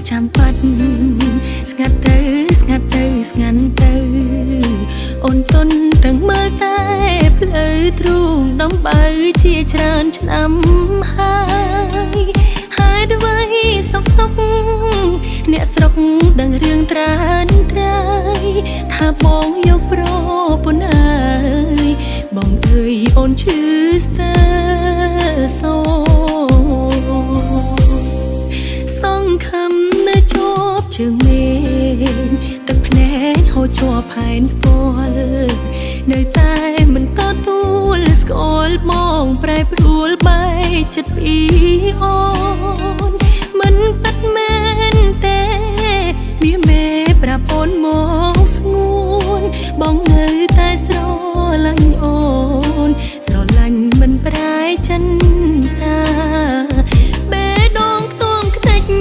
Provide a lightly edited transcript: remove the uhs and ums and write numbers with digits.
ចាំបាត់ស្ងាត់ទៅស្ងាត់ទៅស្ងាត់ទៅអូនទុនទាំងមើលតែផ្លូវទ្រូងដំបើជាច្រើនឆ្នាំហើយហេតុអ្វីសុកសុកអ្នកស្រុកដឹងរឿងត្រានត្រៃថាបងយកប្រពន្ធអើយបងអើយអូនឈឺស្ទើសោសង្ឃឹមនៅជាប់ជើងមេឃទឹកភ្នែកហូរជាប់ផែនផ្ពាល់នៅតែមិនក៏ទួលស្គាល់បងប្រែប្រួលបែកចិត្តពីអូនមិន